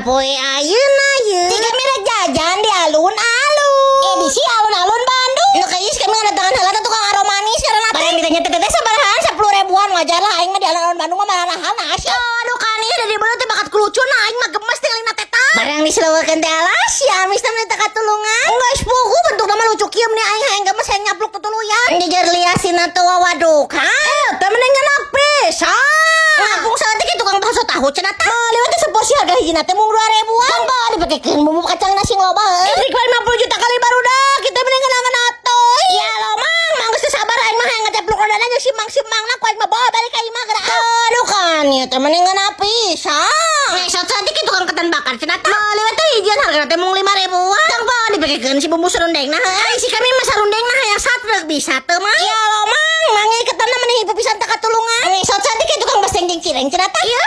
poe ayeuna Jika merek jajan di alun-alun. edisi alun-alun Bandung. Ya kayaknya kami ngedatangan halata tukang aromanis karena Barang ditanya teteh sabarahan 10 ribuan wajar lah aing mah di alun-alun Bandung mah marahan asya. aduh kan ieu dari beuleuh teh bakat kelucuan aing mah gemes tinggalina teta. Barang diseleweukeun teh alas ya amis teh minta katulungan. Geus pugu bentuk nama lucu kieu meni aing hayang gemes hayang nyapluk tutuluyan. Dijar liasina teu wawaduk ha. Teh mending ngeunah pisan. Lampung saeutik tukang bakso tahu cenah teh. Lewat teh seporsi harga hijina teh mung 2 ribuan. Mangga dipakekeun bumbu kacang nasi loba. Istri kali 50 juta kali barudak kita mending ngeunah atoy. Ya lo mang, mangga teu sabar aing mah hayang ngetepluk rodana jeung simang-simangna ku aing mah bawa balik ka imah geura. Aduh kan ieu teh mending ngeunah pisan. Ngesot saeutik tukang ketan bakar cenah teh. Lewat teh hijian harga teh mung 5 ribuan. Tang bawa dipakekeun si bumbu serundengna heuh. Si kami mah sarundengna hayang satrek bisa teu mah. Ya lo mang, mangga ketanna meuni hipu pisan teh katulungan. Ngesot saeutik tukang baseng jeung cireng cenah teh. Iya